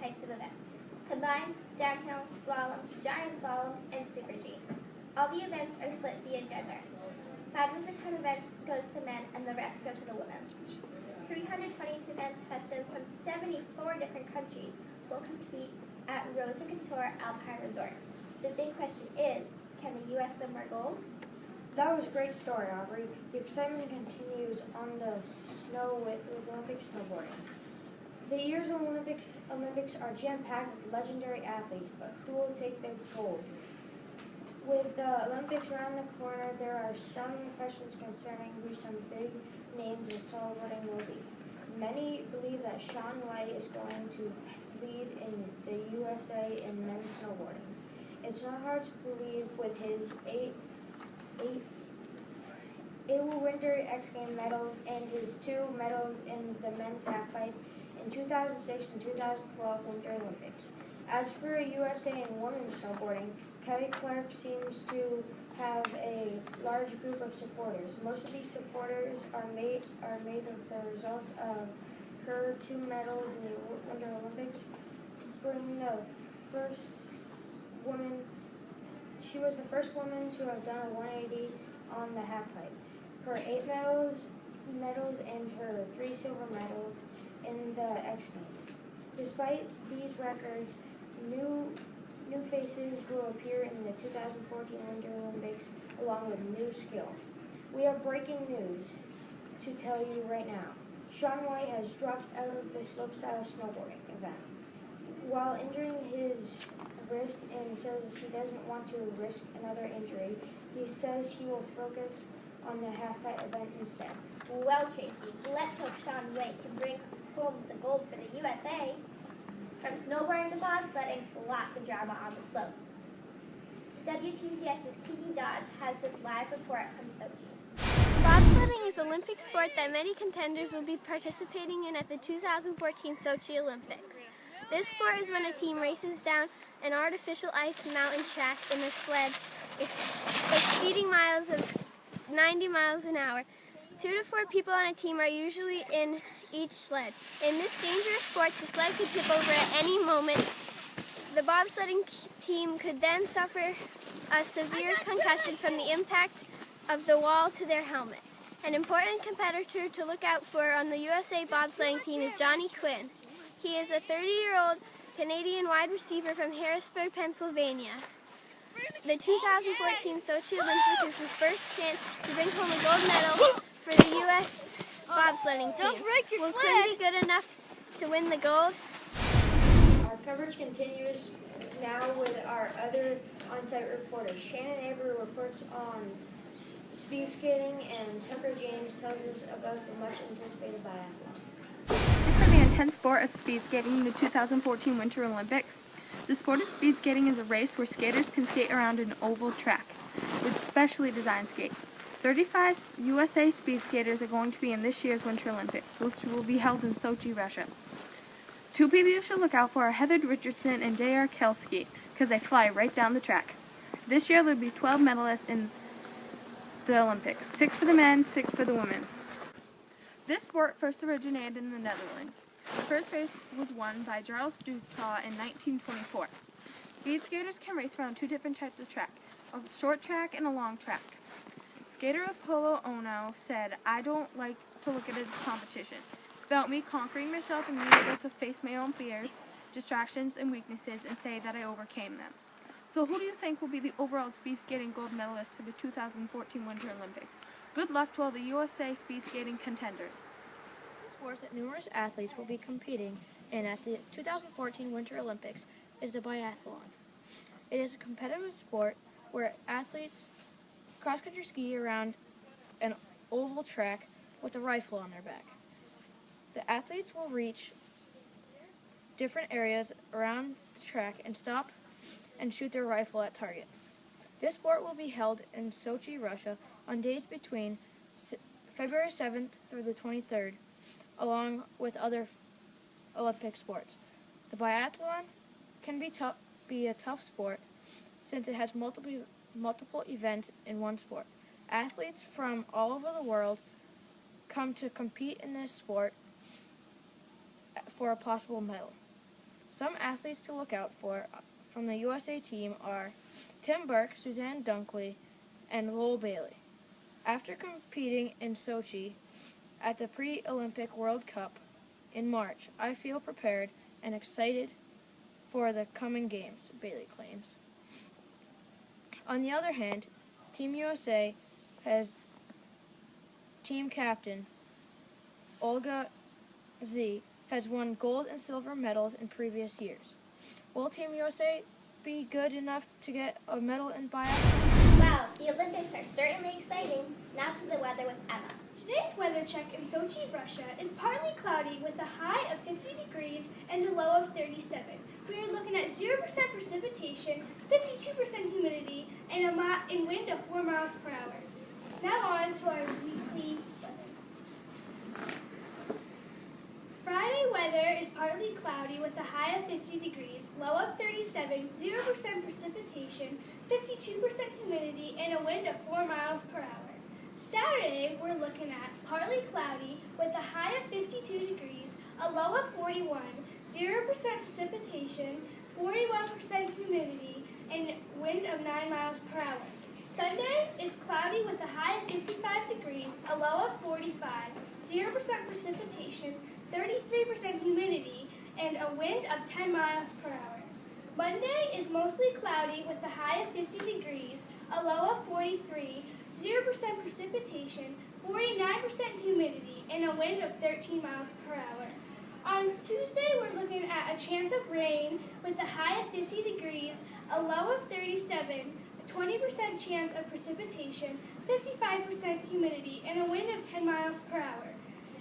types of events: combined, downhill, slalom, giant slalom, and super G. All the events are split via gender. 5 of the 10 events goes to men and the rest go to the women. 322 contestants from 74 different countries will compete at Rosa Couture Alpine Resort. The big question is, can the U.S. win more gold? That was a great story, Aubrey. The excitement continues on the snow with Olympic snowboarding. The year's Olympics are jam-packed with legendary athletes, but who will take the gold? With the Olympics around the corner, there are some questions concerning who some big names in snowboarding will be. Many believe that Shaun White is going to lead in the USA in men's snowboarding. It's not hard to believe with his eight Winter X Games medals and his 2 medals in the men's halfpipe in 2006 and 2012 Winter Olympics. As for USA and women's snowboarding, Kelly Clark seems to have a large group of supporters. Most of these supporters are made of the results of her 2 medals in the Winter Olympics. Being the first woman, she was the first woman to have done a 180 on the halfpipe. Her 8 medals and her 3 silver medals in the X Games. Despite these records, new faces will appear in the 2014 Winter Olympics along with new skill. We have breaking news to tell you right now. Shaun White has dropped out of the slopestyle snowboarding event while injuring his wrist and says he doesn't want to risk another injury. He says he will focus on the halfpipe event instead. Well, Tracy, let's hope Shaun White can bring home the gold for the USA. From snowboarding to bobsledding, lots of drama on the slopes. WTCS's Kiki Dodge has this live report from Sochi. Bobsledding is an Olympic sport that many contenders will be participating in at the 2014 Sochi Olympics. This sport is when a team races down an artificial ice mountain track in a sled exceeding miles of 90 miles an hour. 2 to 4 people on a team are usually in each sled. In this dangerous sport, the sled could tip over at any moment. The bobsledding team could then suffer a severe concussion from the impact of the wall to their helmet. An important competitor to look out for on the USA bobsledding team is Johnny Quinn. He is a 30-year-old Canadian wide receiver from Harrisburg, Pennsylvania. The 2014 Sochi Olympics is his first chance to bring home a gold medal for the U.S. bobsledding team. Will Quinn be good enough to win the gold? Our coverage continues now with our other on-site reporters. Shannon Avery reports on speed skating, and Tucker James tells us about the much-anticipated biathlon. For the intense sport of speed skating in the 2014 Winter Olympics. The sport of speed skating is a race where skaters can skate around an oval track with specially designed skates. 35 USA speed skaters are going to be in this year's Winter Olympics, which will be held in Sochi, Russia. 2 people you should look out for are Heather Richardson and J.R. Kelski, because they fly right down the track. This year there will be 12 medalists in the Olympics, 6 for the men, 6 for the women. This sport first originated in the Netherlands. The first race was won by Charles Ducas in 1924. Speed skaters can race around 2 different types of track, a short track and a long track. Skater Apollo Ono said, "I don't like to look at it as competition. It's about me conquering myself and being able to face my own fears, distractions, and weaknesses and say that I overcame them." So who do you think will be the overall speed skating gold medalist for the 2014 Winter Olympics? Good luck to all the USA speed skating contenders. Sports that numerous athletes will be competing in at the 2014 Winter Olympics is the biathlon. It is a competitive sport where athletes cross-country ski around an oval track with a rifle on their back. The athletes will reach different areas around the track and stop and shoot their rifle at targets. This sport will be held in Sochi, Russia on days between February 7th through the 23rd, along with other Olympic sports. The biathlon can be a tough sport since it has multiple events in one sport. Athletes from all over the world come to compete in this sport for a possible medal. Some athletes to look out for from the USA team are Tim Burke, Suzanne Dunkley, and Lowell Bailey. After competing in Sochi at the Pre-Olympic World Cup in March, I feel prepared and excited for the coming games, Bailey claims. On the other hand, Team USA has team captain Olga Z has won gold and silver medals in previous years. Will Team USA be good enough to get a medal in biathlon? Wow, the Olympics are certainly exciting. Now to the weather with Emma. Today's weather check in Sochi, Russia is partly cloudy with a high of 50 degrees and a low of 37. We are looking at 0% precipitation, 52% humidity, and a wind of 4 miles per hour. Now on to our weekly weather. Friday weather is partly cloudy with a high of 50 degrees, low of 37, 0% precipitation, 52% humidity, and a wind of 4 miles per hour. Saturday, we're looking at partly cloudy with a high of 52 degrees, a low of 41, 0% precipitation, 41% humidity, and wind of 9 miles per hour. Sunday is cloudy with a high of 55 degrees, a low of 45, 0% precipitation, 33% humidity, and a wind of 10 miles per hour. Monday is mostly cloudy with a high of 50 degrees, a low of 43, 0% precipitation, 49% humidity, and a wind of 13 miles per hour. On Tuesday, we're looking at a chance of rain with a high of 50 degrees, a low of 37, 20% chance of precipitation, 55% humidity, and a wind of 10 miles per hour.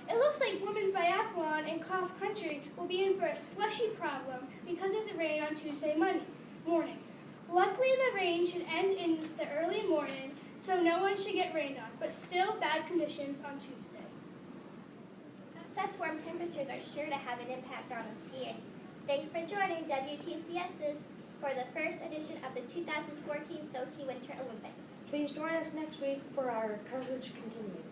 It looks like women's biathlon and cross country will be in for a slushy problem because of the rain on Tuesday morning. Luckily, the rain should end in the early morning, so no one should get rained on, but still bad conditions on Tuesday. Such warm temperatures are sure to have an impact on the skiing. Thanks for joining WTCS's for the first edition of the 2014 Sochi Winter Olympics. Please join us next week for our coverage continues.